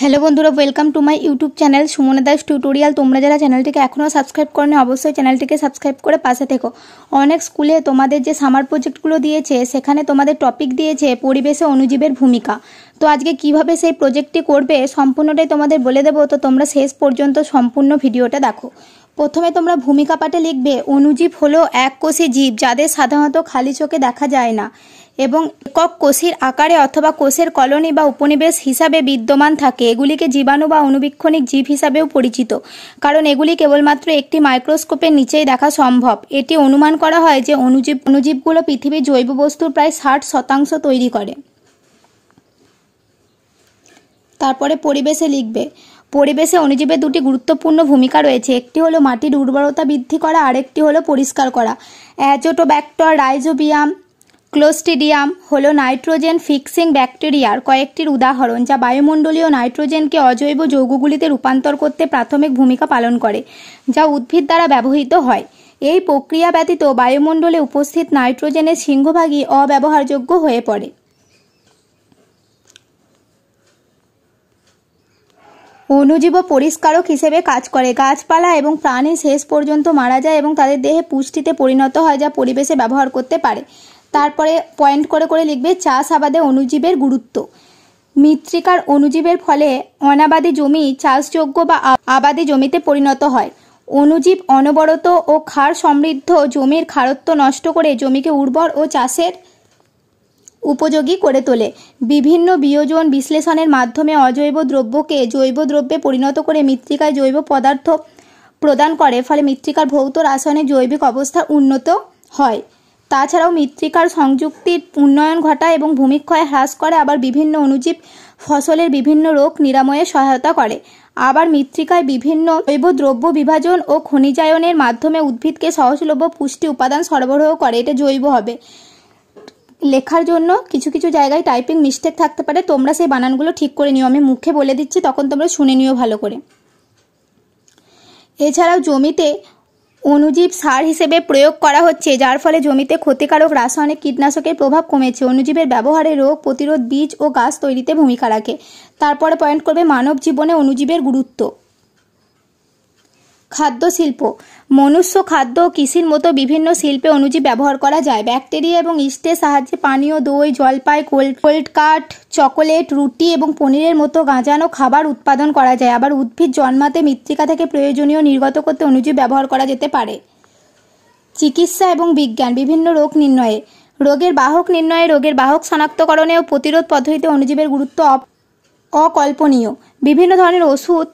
Hello बंधुरा welcome to my YouTube channel Sumana Das tutorial. তোমরা যারা চ্যানেলটিকে এখনো সাবস্ক্রাইব করনি অবশ্যই চ্যানেলটিকে সাবস্ক্রাইব করে পাশে থেকো। অনেক স্কুলে তোমাদের যে সামার প্রজেক্টগুলো দিয়েছে সেখানে তোমাদের টপিক দিয়েছে পরিবেশে অণুজীবের ভূমিকা। তো আজকে কিভাবে সেই প্রজেক্টটি করবে সম্পূর্ণটাই তোমাদের বলে দেবো, তো তোমরা শেষ পর্যন্ত সম্পূর্ণ ভিডিওটা দেখো। প্রথমে তোমরা ভূমিকা পাঠে লিখবে অণুজীব হলো এককোষী জীব যাদের সাধারণত খালি চোখে দেখা যায় না এবং একক কোষীর আকারে অথবা কোষের কলোনি বা উপনিবেশ হিসাবে বিদ্যমান থাকে। এগুলিকে জীবাণু বা অণুবীক্ষণিক জীব হিসাবেও পরিচিত, কারণ এগুলি কেবলমাত্র একটি মাইক্রোস্কোপের নিচেই দেখা সম্ভব। এটি অনুমান করা হয় যে অণুজীবগুলো পৃথিবীর জৈব বস্তুর প্রায় 60% তৈরি করে। তারপরে পরিবেশে লিখবে পরিবেশে অণুজীবের দুটি গুরুত্বপূর্ণ ভূমিকা রয়েছে। একটি হলো মাটির উর্বরতা বৃদ্ধি করা, আরেকটি হলো পরিষ্কার করা। অ্যাজোটোব্যাক্টর, রাইজোবিয়াম, ক্লোস্ট্রিডিয়াম হলো নাইট্রোজেন ফিক্সিং ব্যাকটেরিয়ার কয়েকটির উদাহরণ, যা বায়ুমণ্ডলীয় নাইট্রোজেনকে অজৈব যৌগগুলিতে রূপান্তর করতে প্রাথমিক ভূমিকা পালন করে, যা উদ্ভিদ দ্বারা ব্যবহৃত হয়। এই প্রক্রিয়া ব্যতীত বায়ুমণ্ডলে উপস্থিত নাইট্রোজেনের সিংহভাগই অব্যবহারযোগ্য হয়ে পড়ে। অণুজীব পরিষ্কারক হিসেবে কাজ করে। গাছপালা এবং প্রাণী শেষ পর্যন্ত মারা যায় এবং তাদের দেহে পুষ্টিতে পরিণত হয়, যা পরিবেশে ব্যবহার করতে পারে। তারপরে পয়েন্ট করে করে লিখবে চাষাবাদে অণুজীবের গুরুত্ব। মৃত্তিকার অণুজীবের ফলে অনাবাদী জমি চাষযোগ্য বা আবাদী জমিতে পরিণত হয়। অণুজীব অনবরত ও ক্ষার সমৃদ্ধ জমির ক্ষারত্ব নষ্ট করে জমিকে উর্বর ও চাষের উপযোগী করে তোলে। বিভিন্ন বিয়োজন বিশ্লেষণের মাধ্যমে অজৈব দ্রব্যকে জৈব দ্রব্যে পরিণত করে মৃত্তিকায় জৈব পদার্থ প্রদান করে, ফলে মৃত্তিকার ভৌত রাসায়নিক জৈবিক অবস্থা উন্নত হয়। তাছাড়াও মৃত্তিকার সংযুক্তির উন্নয়ন ঘটায় এবং ভূমিক্ষয় হ্রাস করে। আবার বিভিন্ন অণুজীব ফসলের বিভিন্ন রোগ নিরাময়ে সহায়তা করে। আবার মৃত্তিকায় বিভিন্ন জৈব দ্রব্য বিভাজন ও খনিজায়নের মাধ্যমে উদ্ভিদকে সহজলভ্য পুষ্টি উপাদান সরবরাহ করে। এটা জৈব হবে। লেখার জন্য কিছু কিছু জায়গায় টাইপিং মিস্টেক থাকতে পারে, তোমরা সেই বানানগুলো ঠিক করে নিও। আমি মুখে বলে দিচ্ছি, তখন তোমরা শুনে নিও ভালো করে। এছাড়াও জমিতে অণুজীব সার হিসেবে প্রয়োগ করা হচ্ছে, যার ফলে জমিতে ক্ষতিকারক রাসায়নিক কীটনাশকের প্রভাব কমেছে। অণুজীবের ব্যবহারে রোগ প্রতিরোধ, বীজ ও গাছ তৈরিতে ভূমিকা রাখে। তারপরে পয়েন্ট করবে মানব জীবনে অণুজীবের গুরুত্ব। খাদ্য শিল্প। মনুষ্য খাদ্য ও কৃষির মতো বিভিন্ন শিল্পে অণুজীব ব্যবহার করা যায়। ব্যাকটেরিয়া এবং ইস্টের সাহায্যে পানীয়, দই, জলপাই, কোল্ড কাট, চকোলেট, রুটি এবং পনিরের মতো গাঁজানো খাবার উৎপাদন করা যায়। আবার উদ্ভিদ জন্মাতে মৃত্তিকা থেকে প্রয়োজনীয় নির্গত করতে অণুজীব ব্যবহার করা যেতে পারে। চিকিৎসা এবং বিজ্ঞান। বিভিন্ন রোগ নির্ণয়ে, রোগের বাহক নির্ণয়ে, রোগের বাহক শনাক্তকরণে ও প্রতিরোধ পদ্ধতিতে অণুজীবের গুরুত্ব অকল্পনীয়। বিভিন্ন ধরনের ওষুধ,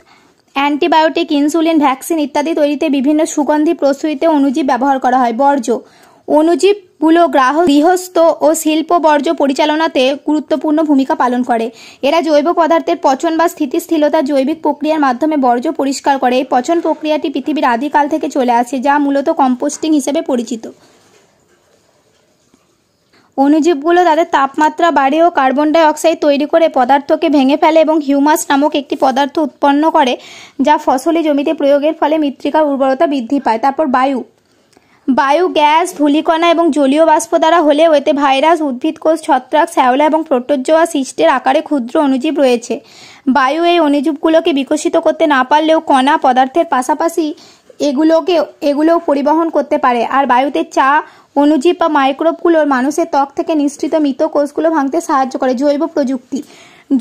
অ্যান্টিবায়োটিক, ইনসুলিন, ভ্যাকসিন ইত্যাদি তৈরিতে বিভিন্ন সুগন্ধি প্রস্তুতিতে অণুজীব ব্যবহার করা হয়। বর্জ্য। অণুজীবগুলো গৃহস্থ ও শিল্প বর্জ্য পরিচালনাতে গুরুত্বপূর্ণ ভূমিকা পালন করে। এরা জৈব পদার্থের পচন বা স্থিতিশীলতা জৈবিক প্রক্রিয়ার মাধ্যমে বর্জ্য পরিষ্কার করে। এই পচন প্রক্রিয়াটি পৃথিবীর আদিকাল থেকে চলে আসে, যা মূলত কম্পোস্টিং হিসেবে পরিচিত। অণুজীবগুলো তাদের তাপমাত্রা বাড়িয়ে ও কার্বন ডাই অক্সাইড তৈরি করে পদার্থকে ভেঙে ফেলে এবং হিউমাস নামক একটি পদার্থ উৎপন্ন করে, যা ফসলি জমিতে প্রয়োগের ফলে মৃত্তিকার উর্বরতা বৃদ্ধি পায়। তারপর বায়ু গ্যাস, ধূলিকণা এবং জলীয় বাষ্প দ্বারা হলেও এতে ভাইরাস, উদ্ভিদকোষ, ছত্রাক, শ্যাওলা এবং প্রোটোজোয়া সৃষ্টির আকারে ক্ষুদ্র অণুজীব রয়েছে। বায়ু এই অণুজীবগুলোকে বিকশিত করতে না পারলেও কণা পদার্থের পাশাপাশি এগুলোও পরিবহন করতে পারে। আর বায়ুতে অণুজীব বা মাইক্রোবগুলোর মানুষের ত্বক থেকে নিঃসৃত মৃত কোষগুলো ভাঙতে সাহায্য করে।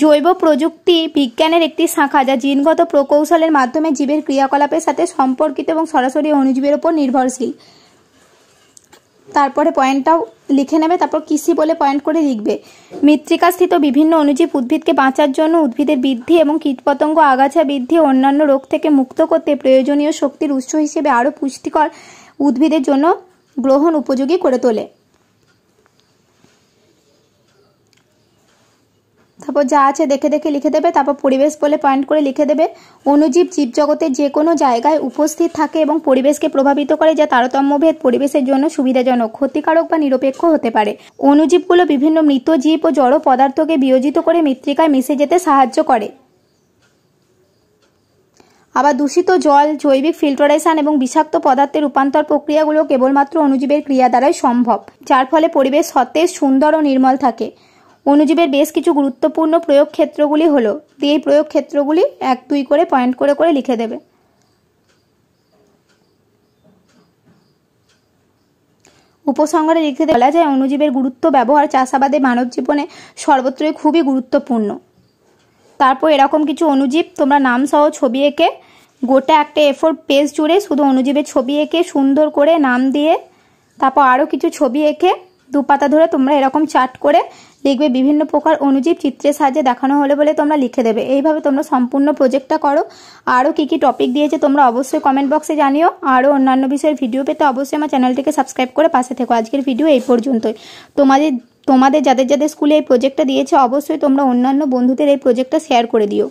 জৈব প্রযুক্তি বিজ্ঞানের একটি শাখা, যা জিনগত প্রকৌশলের মাধ্যমে জীবের ক্রিয়াকলাপের সাথে সম্পর্কিত এবং সরাসরি অণুজীবের উপর নির্ভরশীল। তারপরে পয়েন্টটাও লিখে নেবে। তারপর কৃষি বলে পয়েন্ট করে লিখবে মৃত্তিকাস্থিত বিভিন্ন অণুজীব উদ্ভিদকে বাঁচার জন্য, উদ্ভিদের বৃদ্ধি এবং কীটপতঙ্গ, আগাছা বৃদ্ধি ও অন্যান্য রোগ থেকে মুক্ত করতে প্রয়োজনীয় শক্তির উৎস হিসেবে আরও পুষ্টিকর উদ্ভিদের জন্য গ্রহণ উপযোগী করে তোলে। তারপর যা আছে দেখে দেখে লিখে দেবে। তারপর পরিবেশ বলে পয়েন্ট করে লিখে দেবে অণুজীব জীবজগতের যে কোনো জায়গায় উপস্থিত থাকে এবং পরিবেশকে প্রভাবিত করে, যা তারতম্যভেদ পরিবেশের জন্য সুবিধাজনক, ক্ষতিকারক বা নিরপেক্ষ হতে পারে। অণুজীবগুলো বিভিন্ন মৃত জীব ও জড় পদার্থকে বিয়োজিত করে মৃত্তিকায় মিশে যেতে সাহায্য করে। আবার দূষিত জল, জৈবিক ফিল্টারেশন এবং বিষাক্ত পদার্থের রূপান্তর প্রক্রিয়াগুলো কেবলমাত্র অণুজীবের ক্রিয়া দ্বারাই সম্ভব, যার ফলে পরিবেশ সতেজ, সুন্দর ও নির্মল থাকে। অণুজীবের বেশ কিছু গুরুত্বপূর্ণ প্রয়োগ ক্ষেত্রগুলি হলো, এই প্রয়োগ ক্ষেত্রগুলি 1-2 করে পয়েন্ট করে করে লিখে দেবে। উপসংহারে লিখতে বলা যায় অণুজীবের গুরুত্ব ব্যবহার চাষাবাদে মানব জীবনে সর্বত্রই খুবই গুরুত্বপূর্ণ। তারপর এরকম কিছু অণুজীব তোমরা নাম সহ ছবি এঁকে গোটা একটা A4 পেজ জুড়ে শুধু অণুজীবের ছবি এঁকে সুন্দর করে নাম দিয়ে তারপর আরও কিছু ছবি এঁকে 2 পাতা ধরে তোমরা এরকম চার্ট করে লিখবে। বিভিন্ন প্রকার অণুজীব চিত্রের সাহায্যে দেখানো হলে বলে তোমরা লিখে দেবে। এইভাবে তোমরা সম্পূর্ণ প্রজেক্টটা করো। আরও কী কী টপিক দিয়েছে তোমরা অবশ্যই কমেন্ট বক্সে জানিও। আরও অন্যান্য বিষয়ের ভিডিও পেতে অবশ্যই আমার চ্যানেলটিকে সাবস্ক্রাইব করে পাশে থেকো। আজকের ভিডিও এই পর্যন্তই। তোমাদের যাদের যাদের স্কুলে এই প্রজেক্টটা দিয়েছে অবশ্যই তোমরা অন্যান্য বন্ধুদের এই প্রজেক্টটা শেয়ার করে দিও।